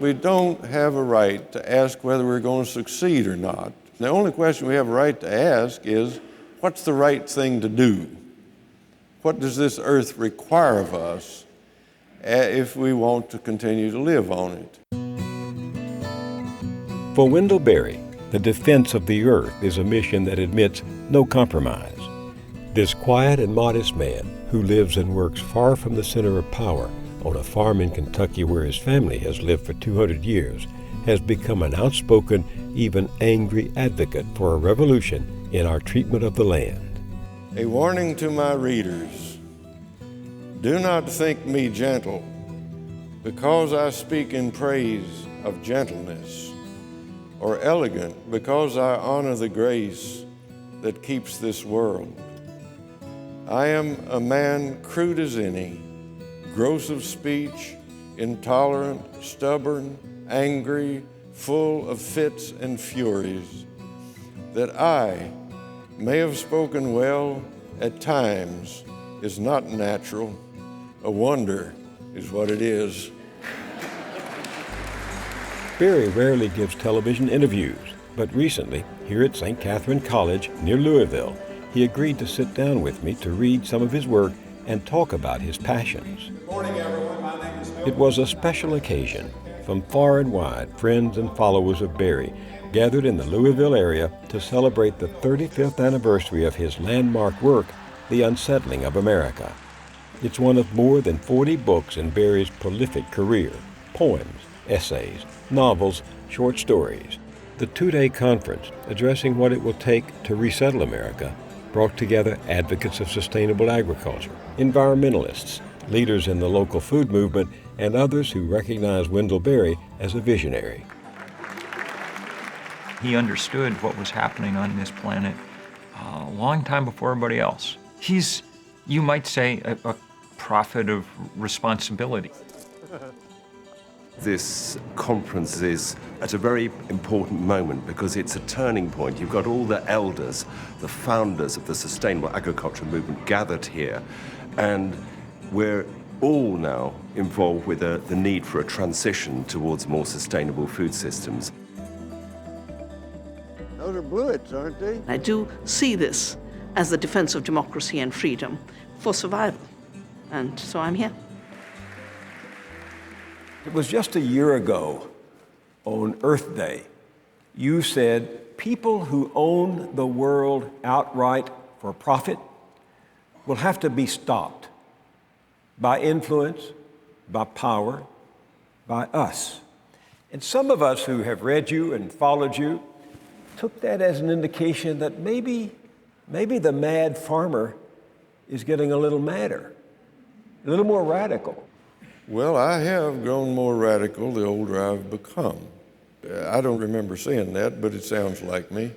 we don't have a right to ask whether we're going to succeed or not. The only question we have a right to ask is, what's the right thing to do? What does this earth require of us if we want to continue to live on it? For Wendell Berry, the defense of the earth is a mission that admits no compromise. This quiet and modest man, who lives and works far from the center of power on a farm in Kentucky where his family has lived for 200 years, has become an outspoken, even angry advocate for a revolution in our treatment of the land. A warning to my readers: do not think me gentle, because I speak in praise of gentleness, or elegant, because I honor the grace that keeps this world. I am a man crude as any, gross of speech, intolerant, stubborn, angry, full of fits and furies. That I may have spoken well at times is not natural. A wonder is what it is. Berry rarely gives television interviews, but recently, here at St. Catherine College near Louisville, he agreed to sit down with me to read some of his work and talk about his passions. Good morning, everyone. My name is Bill. It was a special occasion. From far and wide, friends and followers of Berry gathered in the Louisville area to celebrate the 35th anniversary of his landmark work, The Unsettling of America. It's one of more than 40 books in Berry's prolific career: poems, essays, novels, short stories. The two-day conference, addressing what it will take to resettle America, brought together advocates of sustainable agriculture, environmentalists, leaders in the local food movement, and others who recognize Wendell Berry as a visionary. He understood what was happening on this planet a long time before everybody else. He's, you might say, a prophet of responsibility. This conference is at a very important moment because it's a turning point. You've got all the elders, the founders of the sustainable agriculture movement gathered here, and we're all now involved with the need for a transition towards more sustainable food systems. Those are bullets, aren't they? I do see this as the defense of democracy and freedom for survival, and so I'm here. It was just a year ago, on Earth Day, you said people who own the world outright for profit will have to be stopped by influence, by power, by us. And some of us who have read you and followed you took that as an indication that maybe the mad farmer is getting a little madder, a little more radical. Well, I have grown more radical the older I've become. I don't remember saying that, but it sounds like me.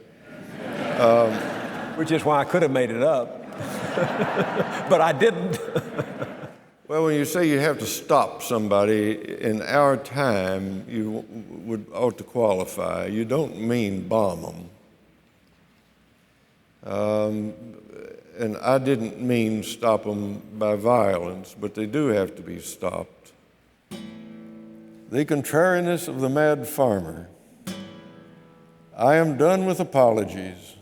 Which is why I could have made it up, but I didn't. Well, when you say you have to stop somebody in our time, you ought to qualify. You don't mean bomb them. And I didn't mean stop them by violence, but they do have to be stopped. The contrariness of the mad farmer. I am done with apologies.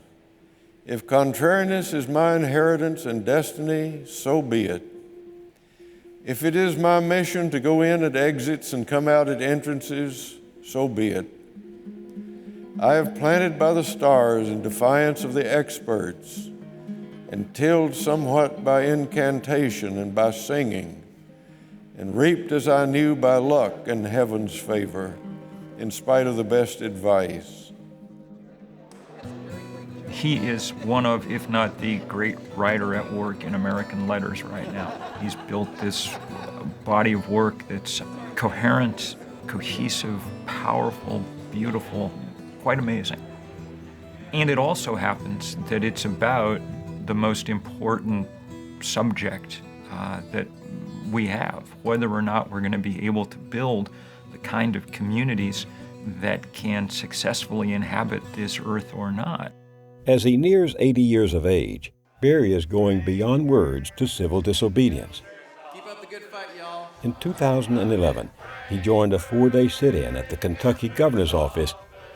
If contrariness is my inheritance and destiny, so be it. If it is my mission to go in at exits and come out at entrances, so be it. I have planted by the stars in defiance of the experts, and tilled somewhat by incantation and by singing, and reaped as I knew by luck and heaven's favor, in spite of the best advice. He is one of, if not the great writer at work in American letters right now. He's built this body of work that's coherent, cohesive, powerful, beautiful, quite amazing. And it also happens that it's about the most important subject that we have, whether or not we're going to be able to build the kind of communities that can successfully inhabit this earth or not. As he nears 80 years of age, Berry is going beyond words to civil disobedience. Keep up the good fight, y'all. In 2011, he joined a 4-day sit-in at the Kentucky governor's office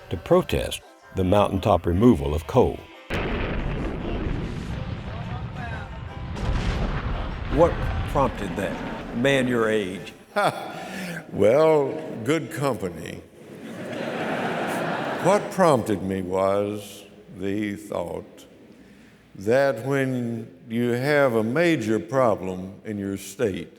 to protest the mountaintop removal of coal. What prompted that, man your age? Well, good company. What prompted me was the thought that when you have a major problem in your state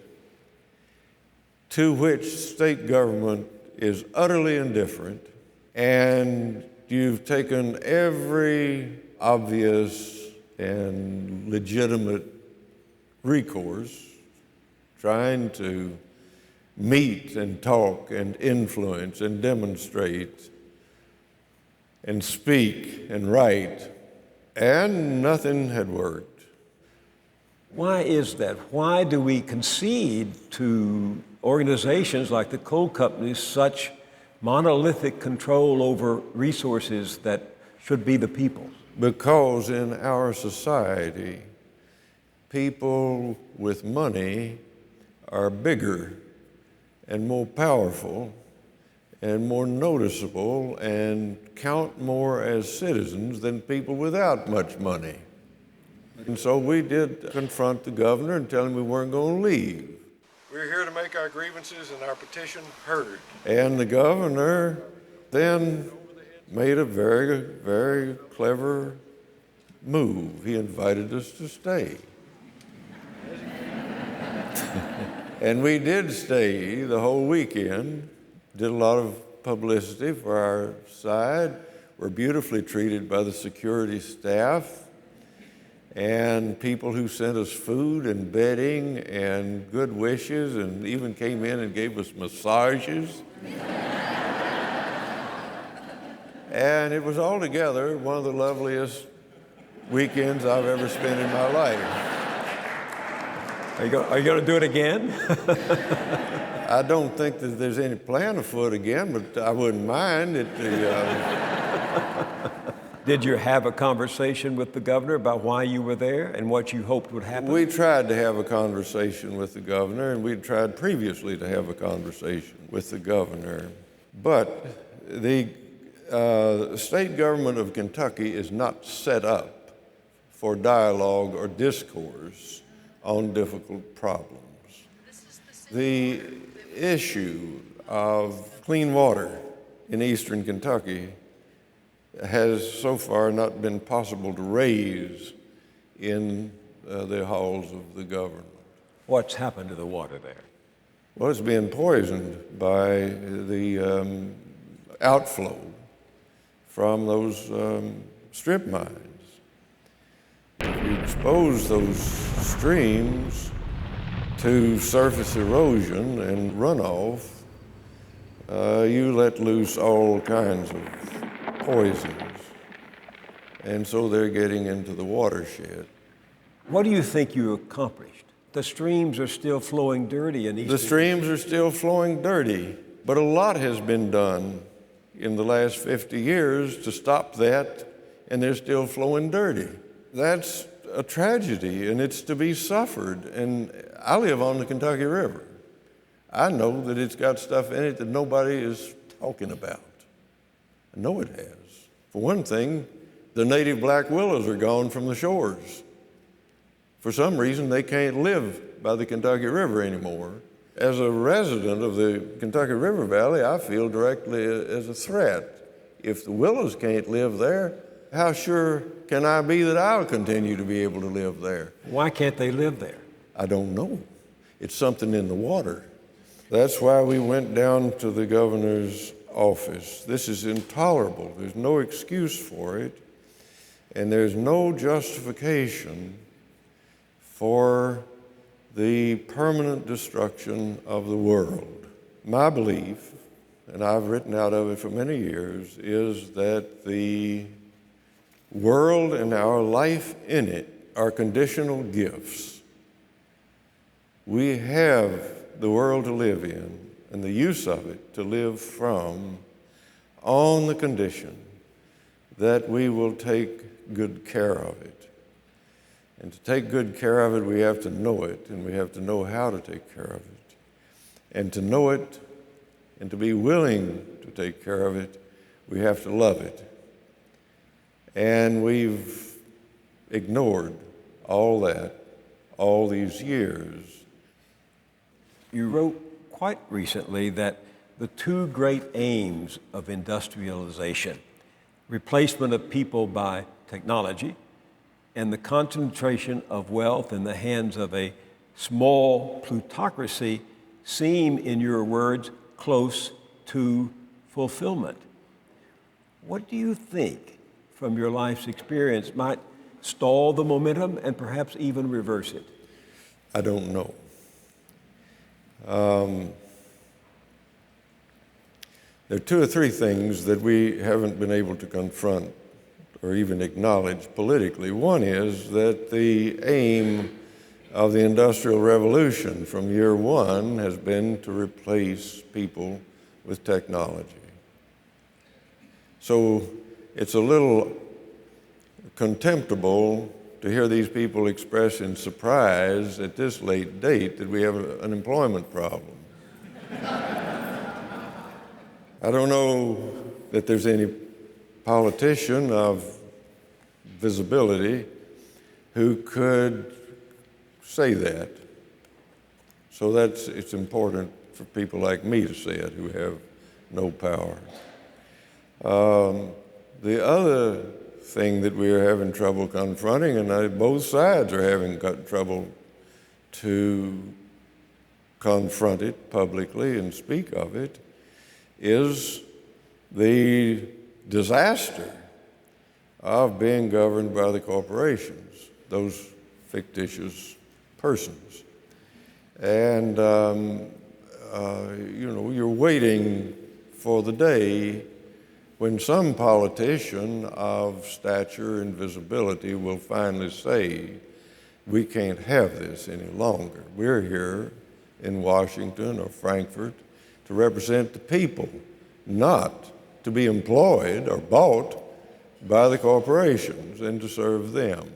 to which state government is utterly indifferent, and you've taken every obvious and legitimate recourse trying to meet and talk and influence and demonstrate and speak and write, and nothing had worked. Why is that? Why do we concede to organizations like the coal companies such monolithic control over resources that should be the people's? Because in our society, people with money are bigger and more powerful and more noticeable and count more as citizens than people without much money. And so we did confront the governor and tell him we weren't going to leave. We're here to make our grievances and our petition heard. And the governor then made a very, very clever move. He invited us to stay. And we did stay the whole weekend, did a lot of publicity for our side, were beautifully treated by the security staff and people who sent us food and bedding and good wishes and even came in and gave us massages. And it was altogether one of the loveliest weekends I've ever spent in my life. Are you going to do it again? I don't think that there's any plan afoot again, but I wouldn't mind it. Did you have a conversation with the governor about why you were there and what you hoped would happen? We tried to have a conversation with the governor, and we'd tried previously to have a conversation with the governor. But the state government of Kentucky is not set up for dialogue or discourse on difficult problems. The issue of clean water in eastern Kentucky has so far not been possible to raise in the halls of the government. What's happened to the water there? Well, it's been poisoned by the outflow from those strip mines. If you expose those streams to surface erosion and runoff, you let loose all kinds of poisons. And so they're getting into the watershed. What do you think you accomplished? The streams are still flowing dirty in eastern. The streams are still flowing dirty, but a lot has been done in the last 50 years to stop that, and they're still flowing dirty. That's a tragedy, and it's to be suffered. And I live on the Kentucky River. I know that it's got stuff in it that nobody is talking about. I know it has. For one thing, the native black willows are gone from the shores. For some reason, they can't live by the Kentucky River anymore. As a resident of the Kentucky River Valley, I feel directly as a threat. If the willows can't live there, how sure can I be that I'll continue to be able to live there? Why can't they live there? I don't know. It's something in the water. That's why we went down to the governor's office. This is intolerable. There's no excuse for it, and there's no justification for the permanent destruction of the world. My belief, and I've written out of it for many years, is that the world and our life in it are conditional gifts. We have the world to live in and the use of it to live from on the condition that we will take good care of it. And to take good care of it, we have to know it, and we have to know how to take care of it. And to know it and to be willing to take care of it, we have to love it. And we've ignored all that all these years. You wrote quite recently that the two great aims of industrialization, replacement of people by technology and the concentration of wealth in the hands of a small plutocracy, seem, in your words, close to fulfillment. What do you think, from your life's experience, might stall the momentum and perhaps even reverse it? I don't know. There are two or three things that we haven't been able to confront or even acknowledge politically. One is that the aim of the Industrial Revolution from year one has been to replace people with technology. So it's a little contemptible to hear these people express in surprise at this late date that we have an employment problem. I don't know that there's any politician of visibility who could say that. So it's important for people like me to say it who have no power. The other thing that we are having trouble confronting, and both sides are having trouble to confront it publicly and speak of it, is the disaster of being governed by the corporations, those fictitious persons. And, you're waiting for the day when some politician of stature and visibility will finally say, we can't have this any longer. We're here in Washington or Frankfurt to represent the people, not to be employed or bought by the corporations and to serve them.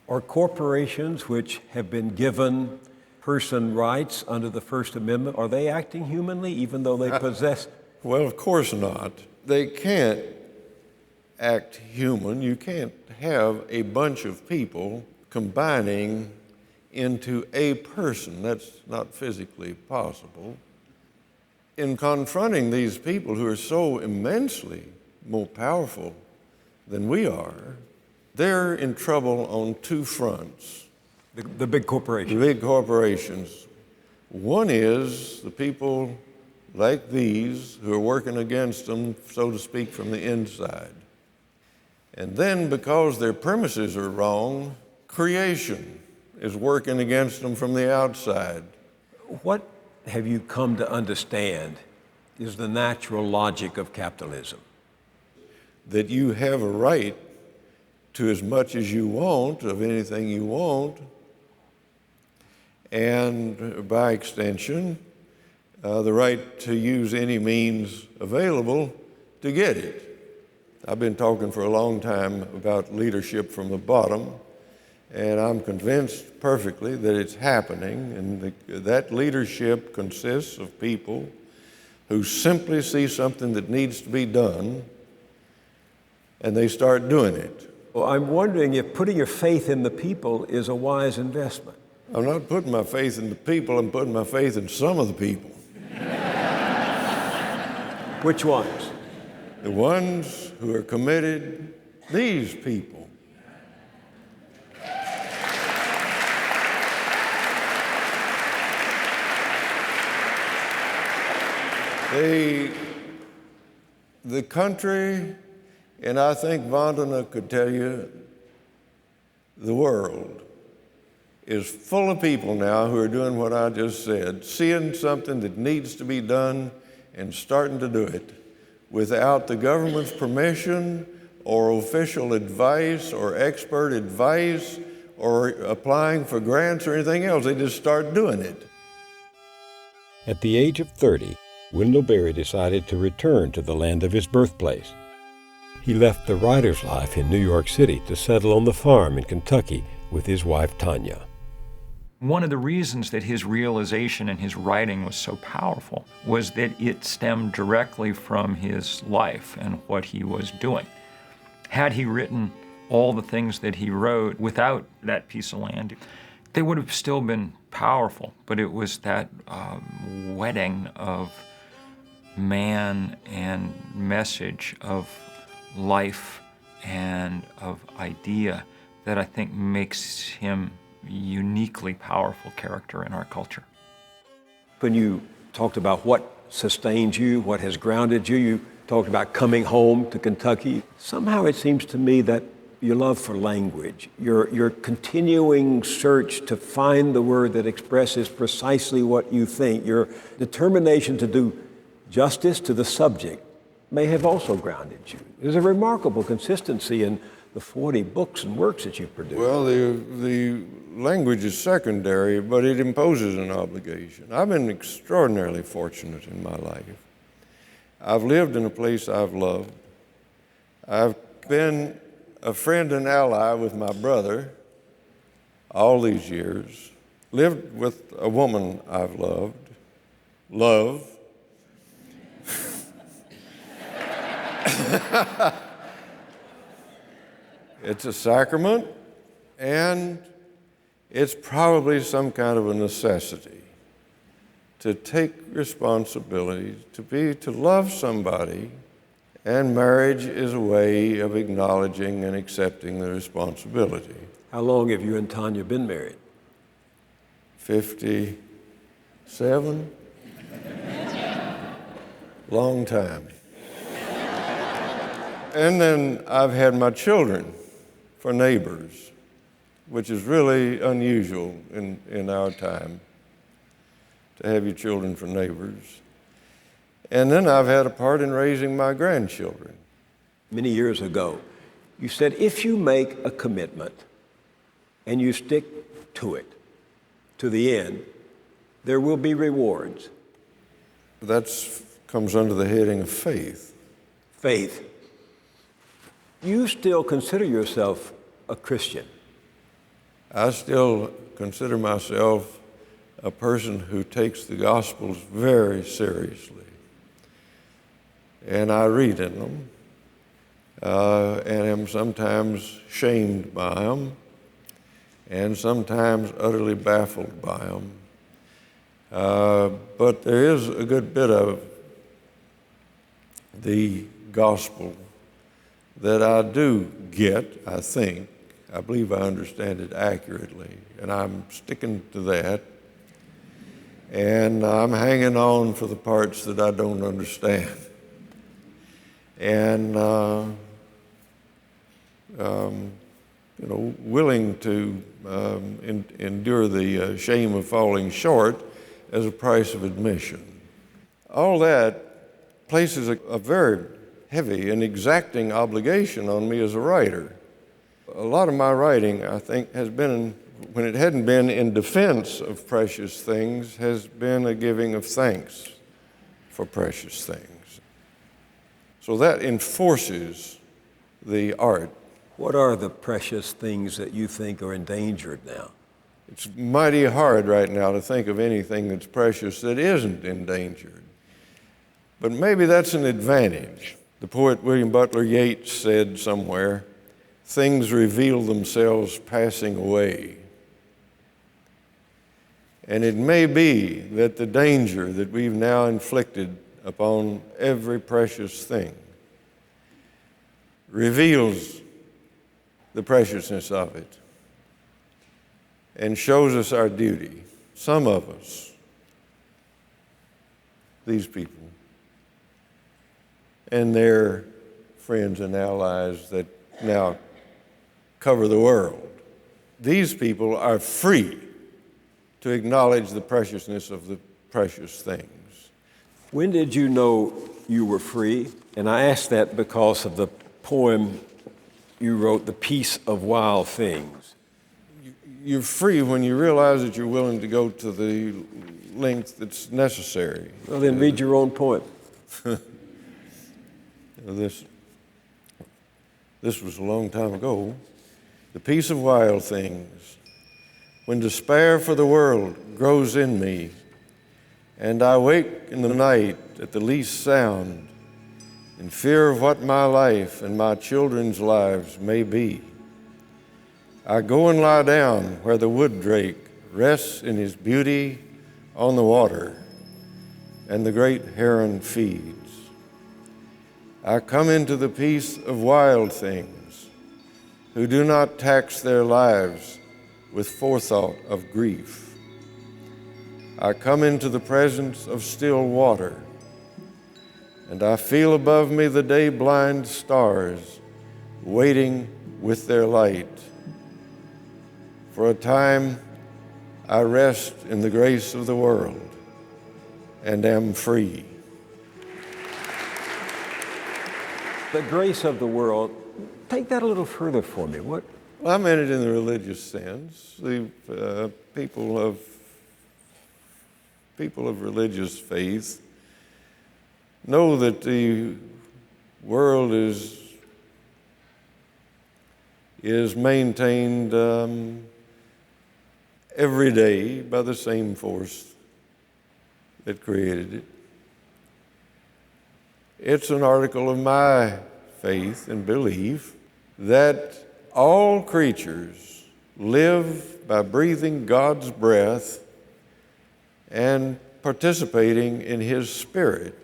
Are corporations which have been given person rights under the First Amendment, are they acting humanly even though they possess? Well, of course not. They can't act human. You can't have a bunch of people combining into a person. That's not physically possible. In confronting these people who are so immensely more powerful than we are, they're in trouble on two fronts. The big corporations. The big corporations. One is the people like these who are working against them, so to speak, from the inside. And then because their premises are wrong, creation is working against them from the outside. What have you come to understand is the natural logic of capitalism? That you have a right to as much as you want of anything you want, and by extension, the right to use any means available to get it. I've been talking for a long time about leadership from the bottom, and I'm convinced perfectly that it's happening, and that leadership consists of people who simply see something that needs to be done, and they start doing it. Well, I'm wondering if putting your faith in the people is a wise investment. I'm not putting my faith in the people, I'm putting my faith in some of the people. Which ones? The ones who are committed, these people. The country, and I think Vandana could tell you, the world is full of people now who are doing what I just said, seeing something that needs to be done and starting to do it without the government's permission or official advice or expert advice or applying for grants or anything else. They just start doing it. At the age of 30, Wendell Berry decided to return to the land of his birthplace. He left the writer's life in New York City to settle on the farm in Kentucky with his wife, Tanya. One of the reasons that his realization and his writing was so powerful was that it stemmed directly from his life and what he was doing. Had he written all the things that he wrote without that piece of land, they would have still been powerful, but it was that wedding of man and message, of life and of idea, that I think makes him a uniquely powerful character in our culture. When you talked about what sustains you, what has grounded you, you talked about coming home to Kentucky. Somehow it seems to me that your love for language, your continuing search to find the word that expresses precisely what you think, your determination to do justice to the subject may have also grounded you. There's a remarkable consistency in the 40 books and works that you've produced. Well, the language is secondary, but it imposes an obligation. I've been extraordinarily fortunate in my life. I've lived in a place I've loved. I've been a friend and ally with my brother all these years. Lived with a woman I've loved. Love. It's a sacrament, and it's probably some kind of a necessity to take responsibility, to love somebody, and marriage is a way of acknowledging and accepting the responsibility. How long have you and Tanya been married? 57. Long time. And then I've had my children for neighbors, which is really unusual in our time, to have your children for neighbors. And then I've had a part in raising my grandchildren. Many years ago, you said if you make a commitment and you stick to it to the end, there will be rewards. That comes under the heading of faith. Faith. You still consider yourself a Christian. I still consider myself a person who takes the Gospels very seriously. And I read in them, and am sometimes shamed by them, and sometimes utterly baffled by them. But there is a good bit of the Gospel that I do get, I think. I believe I understand it accurately, and I'm sticking to that. And I'm hanging on for the parts that I don't understand. And, willing to endure the shame of falling short as a price of admission. All that places a very heavy and exacting obligation on me as a writer. A lot of my writing, I think, has been, when it hadn't been in defense of precious things, has been a giving of thanks for precious things. So that enforces the art. What are the precious things that you think are endangered now? It's mighty hard right now to think of anything that's precious that isn't endangered. But maybe that's an advantage. The poet William Butler Yeats said somewhere, "Things reveal themselves passing away." And it may be that the danger that we've now inflicted upon every precious thing reveals the preciousness of it and shows us our duty. Some of us, these people, and their friends and allies that now cover the world, these people are free to acknowledge the preciousness of the precious things. When did you know you were free? And I ask that because of the poem you wrote, The Peace of Wild Things. You're free when you realize that you're willing to go to the length that's necessary. Well, then read your own poem. This was a long time ago. The peace of wild things. when despair for the world grows in me, and I wake in the night at the least sound, in fear of what my life and my children's lives may be. I go and lie down where the wood drake rests in his beauty on the water, and the great heron feeds. I come into the peace of wild things, who do not tax their lives with forethought of grief. I come into the presence of still water, and I feel above me the day-blind stars waiting with their light. For a time, I rest in the grace of the world and am free. The grace of the world, take that a little further for me. What? Well, I meant it in the religious sense. The people of religious faith know that the world is maintained every day by the same force that created it. It's an article of my faith and belief that all creatures live by breathing God's breath and participating in His Spirit.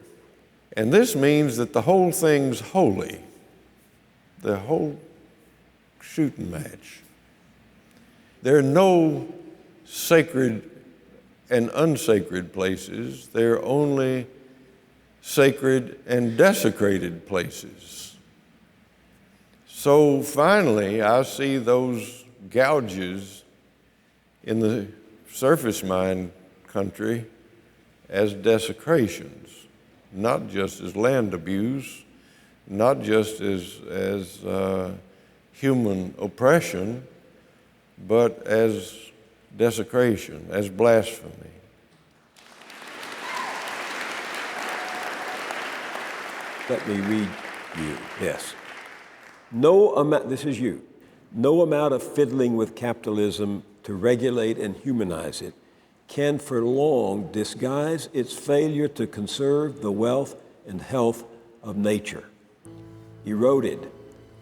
And this means that the whole thing's holy, the whole shooting match. There are no sacred and unsacred places. There are only sacred and desecrated places. So finally, I see those gouges in the surface mine country as desecrations, not just as land abuse, not just as human oppression, but as desecration, as blasphemy. Let me read you this. No amount, this is you, no amount of fiddling with capitalism to regulate and humanize it can for long disguise its failure to conserve the wealth and health of nature. Eroded,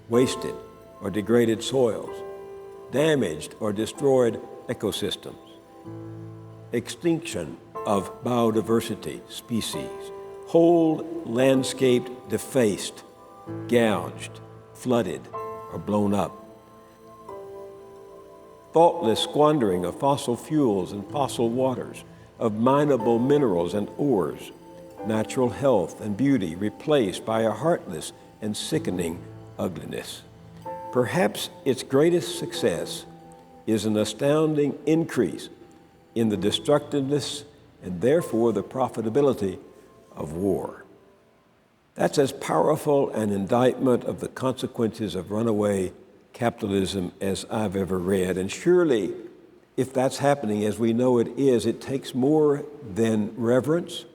wasted, or degraded soils, damaged or destroyed ecosystems, extinction of biodiversity species, whole landscape defaced, gouged, flooded, or blown up. Thoughtless squandering of fossil fuels and fossil waters, of mineable minerals and ores, natural health and beauty replaced by a heartless and sickening ugliness. Perhaps its greatest success is an astounding increase in the destructiveness and therefore the profitability of war. That's as powerful an indictment of the consequences of runaway capitalism as I've ever read. And surely, if that's happening as we know it is, it takes more than reverence,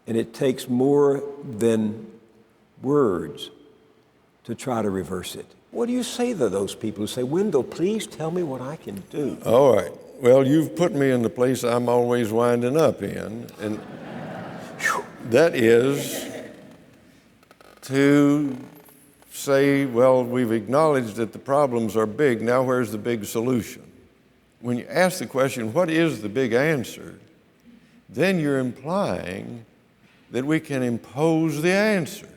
and it takes more than words to try to reverse it. What do you say to those people who say, Wendell, please tell me what I can do? All right. Well, you've put me in the place I'm always winding up in, and that is to say, well, we've acknowledged that the problems are big. Now where's the big solution? When you ask the question, what is the big answer? Then you're implying that we can impose the answer.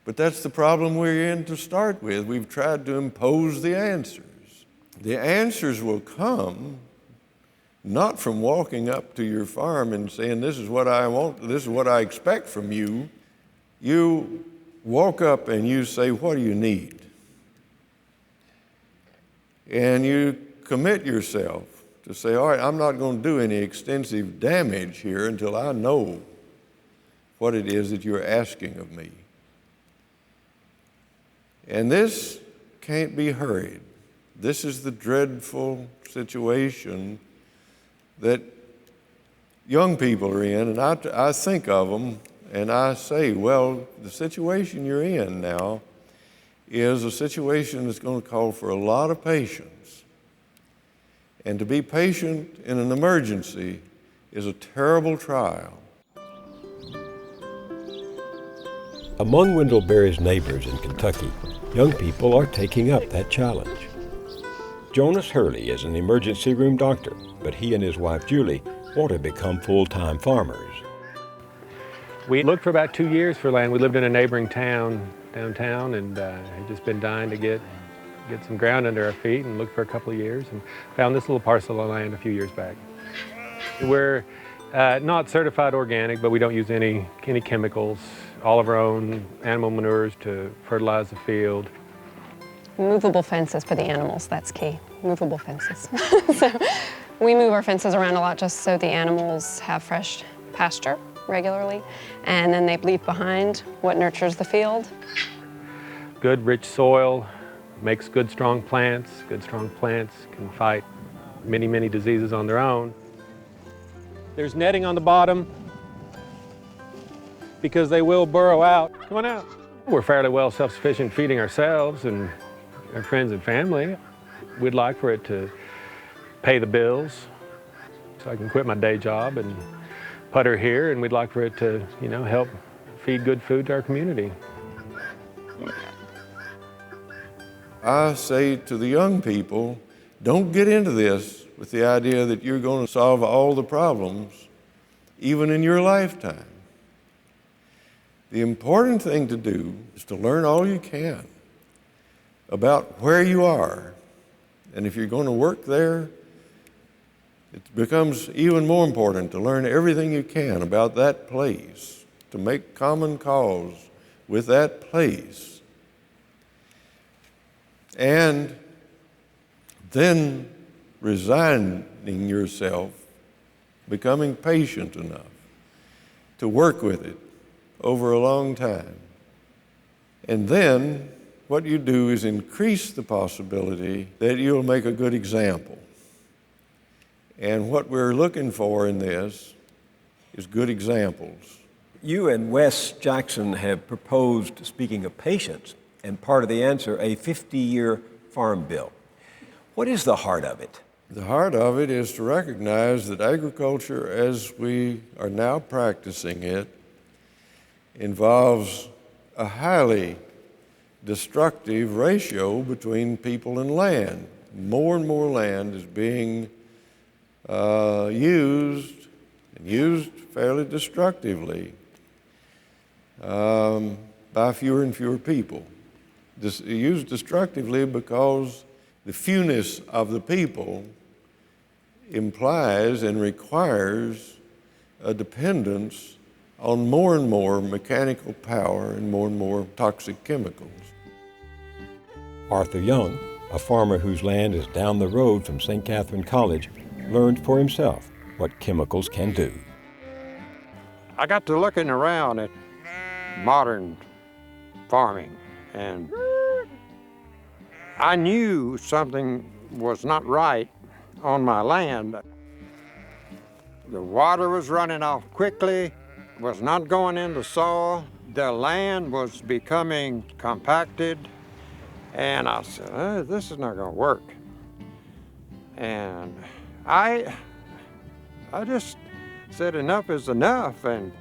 But that's the problem we're in to start with. We've tried to impose the answers. The answers will come not from walking up to your farm and saying, this is what I want, this is what I expect from you. You walk up and you say, what do you need? And you commit yourself to say, all right, I'm not going to do any extensive damage here until I know what it is that you're asking of me. And this can't be hurried. This is the dreadful situation that young people are in, and I think of them and I say, well, the situation you're in now is a situation that's going to call for a lot of patience And to be patient in an emergency is a terrible trial. Among Wendell Berry's neighbors in Kentucky, young people are taking up that challenge. Jonas Hurley is an emergency room doctor, but he and his wife Julie want to become full-time farmers. We looked for about 2 years for land. We lived in a neighboring town, downtown, and had just been dying to get some ground under our feet, and looked for a couple of years and found this little parcel of land a few years back. We're not certified organic, but we don't use any chemicals, all of our own animal manures to fertilize the field. Movable fences for the animals, that's key, movable fences. So we move our fences around a lot just so the animals have fresh pasture regularly, and then they leave behind what nurtures the field. Good, rich soil makes good, strong plants. Good, strong plants can fight many, many diseases on their own. There's netting on the bottom because they will burrow out. Come on out. We're fairly well self-sufficient feeding ourselves and our friends and family. We'd like for it to pay the bills so I can quit my day job and putter here, and we'd like for it to, help feed good food to our community. I say to the young people, don't get into this with the idea that you're going to solve all the problems, even in your lifetime. The important thing to do is to learn all you can about where you are. And if you're going to work there, it becomes even more important to learn everything you can about that place, to make common cause with that place. And then resigning yourself, becoming patient enough to work with it over a long time. And then what you do is increase the possibility that you'll make a good example. And what we're looking for in this is good examples. You and Wes Jackson have proposed, speaking of patience, and part of the answer, a 50-year farm bill. What is the heart of it? The heart of it is to recognize that agriculture, as we are now practicing it, involves a highly destructive ratio between people and land. More and more land is being used fairly destructively by fewer and fewer people. Used destructively because the fewness of the people implies and requires a dependence on more and more mechanical power and more toxic chemicals. Arthur Young, a farmer whose land is down the road from St. Catherine College, learned for himself what chemicals can do. I got to looking around at modern farming, and I knew something was not right on my land. The water was running off quickly, was not going into soil. The land was becoming compacted, and I said, this is not going to work. And I just said enough is enough, and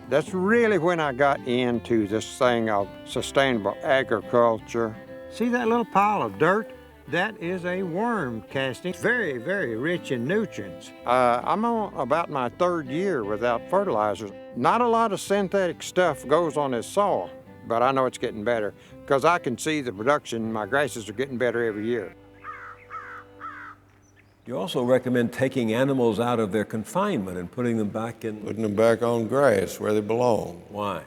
that's really when I got into this thing of sustainable agriculture. See that little pile of dirt? That is a worm casting, very, very rich in nutrients. I'm on about my 3rd year without fertilizers. Not a lot of synthetic stuff goes on this soil, but I know it's getting better because I can see the production. My grasses are getting better every year. You also recommend taking animals out of their confinement and putting them back in... Putting them back on grass where they belong. Why?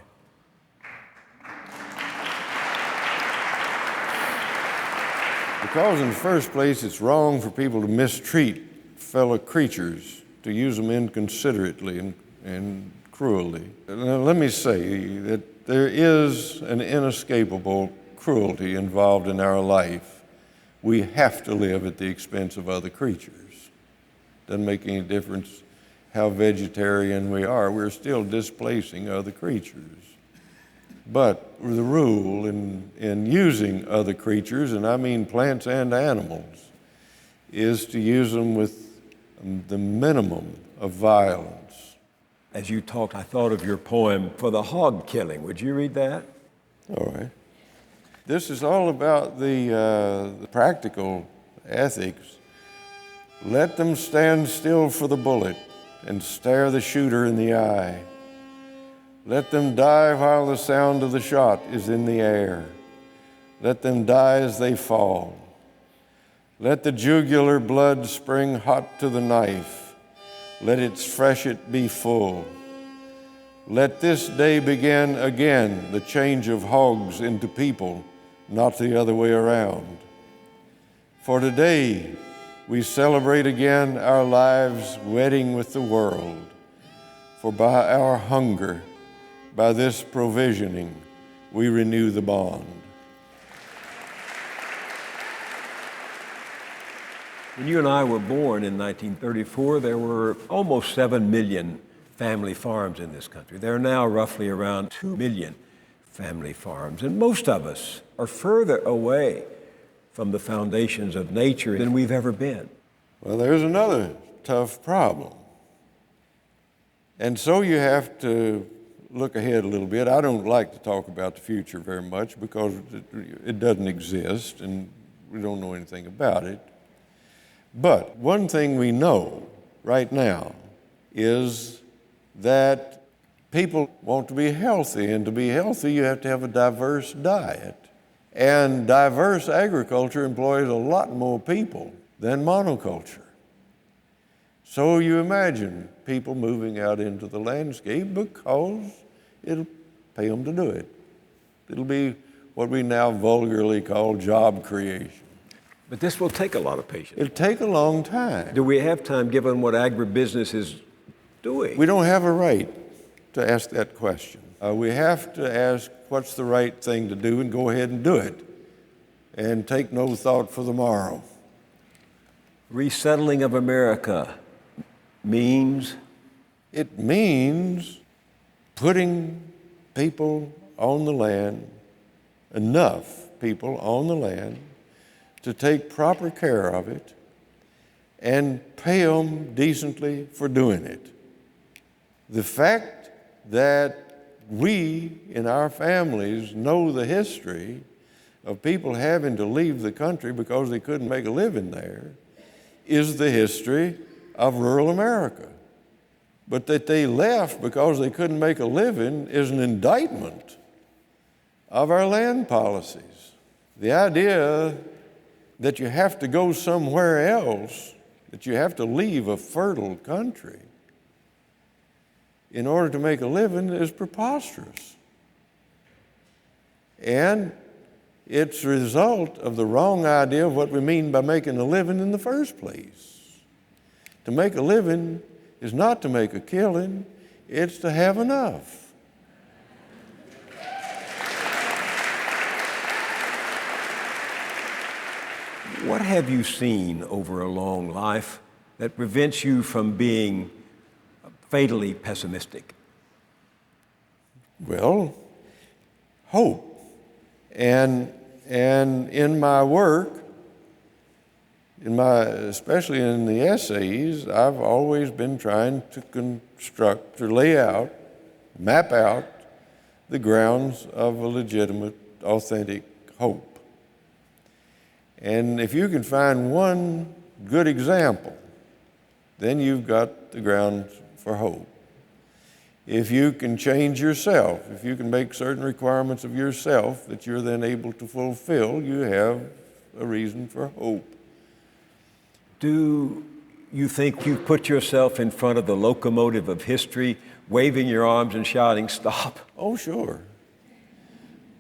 Because in the first place, it's wrong for people to mistreat fellow creatures, to use them inconsiderately and cruelly. Now, let me say that there is an inescapable cruelty involved in our life. We have to live at the expense of other creatures. Doesn't make any difference how vegetarian we are. We're still displacing other creatures. But the rule in using other creatures, and I mean plants and animals, is to use them with the minimum of violence. As you talked, I thought of your poem for the hog killing. Would you read that? All right. This is all about the practical ethics. Let them stand still for the bullet and stare the shooter in the eye. Let them die while the sound of the shot is in the air. Let them die as they fall. Let the jugular blood spring hot to the knife. Let its freshet be full. Let this day begin again the change of hogs into people, not the other way around. For today, we celebrate again our lives' wedding with the world. For by our hunger, by this provisioning, we renew the bond. When you and I were born in 1934, there were almost 7 million family farms in this country. There are now roughly around 2 million family farms, and most of us are further away from the foundations of nature than we've ever been. Well, there's another tough problem. And so you have to look ahead a little bit. I don't like to talk about the future very much because it doesn't exist and we don't know anything about it. But one thing we know right now is that people want to be healthy, and to be healthy you have to have a diverse diet. And diverse agriculture employs a lot more people than monoculture. So you imagine people moving out into the landscape because it'll pay them to do it. It'll be what we now vulgarly call job creation. But this will take a lot of patience. It'll take a long time. Do we have time given what agribusiness is doing? We don't have a right to ask that question. We have to ask what's the right thing to do and go ahead and do it and take no thought for the morrow. Resettling of America means? It means putting people on the land, enough people on the land, to take proper care of it and pay them decently for doing it. The fact that we in our families know the history of people having to leave the country because they couldn't make a living there is the history of rural America. But that they left because they couldn't make a living is an indictment of our land policies. The idea that you have to go somewhere else, that you have to leave a fertile country in order to make a living is preposterous. And it's a result of the wrong idea of what we mean by making a living in the first place. To make a living is not to make a killing, it's to have enough. What have you seen over a long life that prevents you from being fatally pessimistic? Well, hope. And in my work, especially in the essays, I've always been trying to construct, to lay out, map out the grounds of a legitimate, authentic hope. And if you can find one good example, then you've got the grounds for hope. If you can change yourself, if you can make certain requirements of yourself that you're then able to fulfill, you have a reason for hope. Do you think you've put yourself in front of the locomotive of history, waving your arms and shouting, "Stop"? Oh, sure.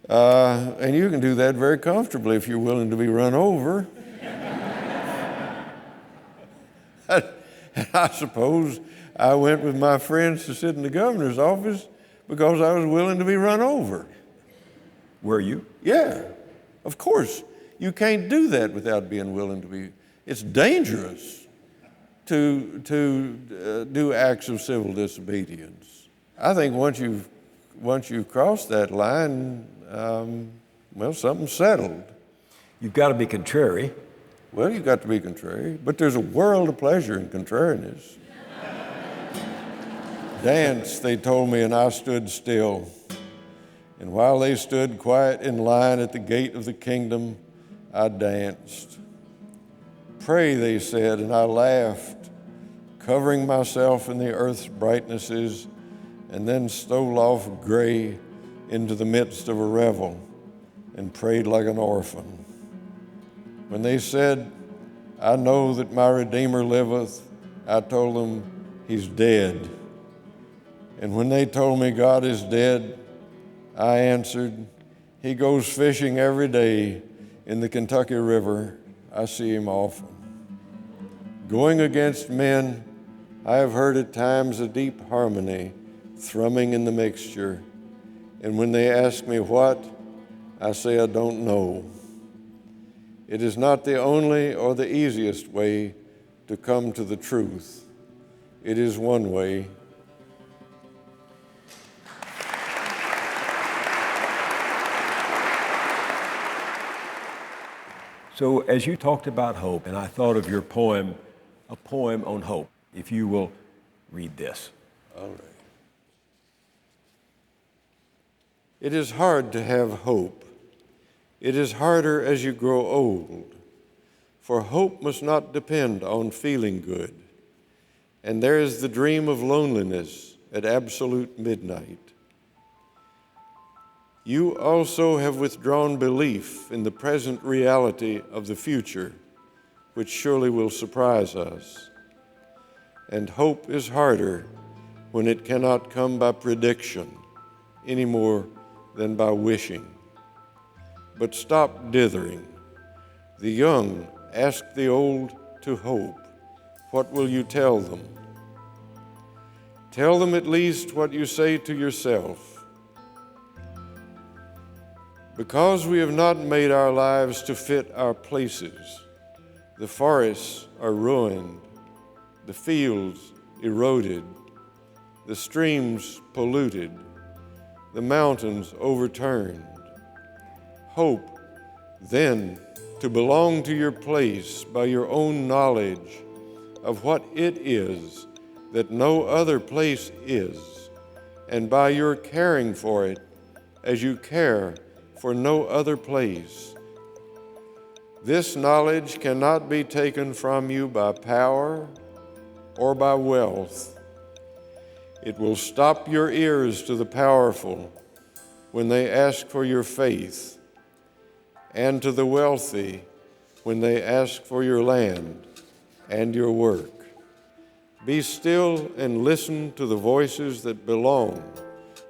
And you can do that very comfortably if you're willing to be run over. And I suppose I went with my friends to sit in the governor's office because I was willing to be run over. Were you? Yeah, of course. You can't do that without being willing to be. It's dangerous to do acts of civil disobedience. I think once you've crossed that line, well, something's settled. You've got to be contrary. Well, you've got to be contrary, but there's a world of pleasure in contrariness. Dance, they told me, and I stood still. And while they stood quiet in line at the gate of the kingdom, I danced. Pray, they said, and I laughed, covering myself in the earth's brightnesses, and then stole off gray into the midst of a revel and prayed like an orphan. When they said, I know that my Redeemer liveth, I told them, he's dead. And when they told me God is dead, I answered, he goes fishing every day in the Kentucky River. I see him often. Going against men, I have heard at times a deep harmony thrumming in the mixture. And when they ask me what, I say I don't know. It is not the only or the easiest way to come to the truth. It is one way. So as you talked about hope, and I thought of your poem, a poem on hope, if you will read this. All right. It is hard to have hope. It is harder as you grow old, for hope must not depend on feeling good. And there is the dream of loneliness at absolute midnight. You also have withdrawn belief in the present reality of the future, which surely will surprise us. And hope is harder when it cannot come by prediction any more than by wishing. But stop dithering. The young ask the old to hope. What will you tell them? Tell them at least what you say to yourself. Because we have not made our lives to fit our places, the forests are ruined, the fields eroded, the streams polluted, the mountains overturned. Hope, then, to belong to your place by your own knowledge of what it is that no other place is, and by your caring for it as you care for no other place. This knowledge cannot be taken from you by power or by wealth. It will stop your ears to the powerful when they ask for your faith, and to the wealthy when they ask for your land and your work. Be still and listen to the voices that belong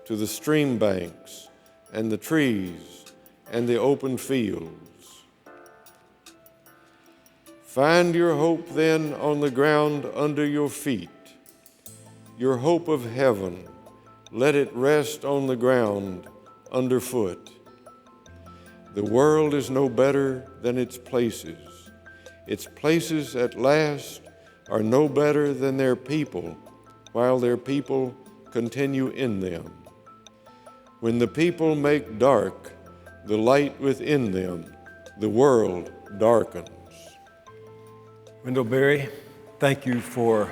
to the stream banks and the trees and the open fields. Find your hope then on the ground under your feet, your hope of heaven. Let it rest on the ground underfoot. The world is no better than its places. Its places at last are no better than their people, while their people continue in them. When the people make dark the light within them, the world darkens. Wendell Berry, thank you for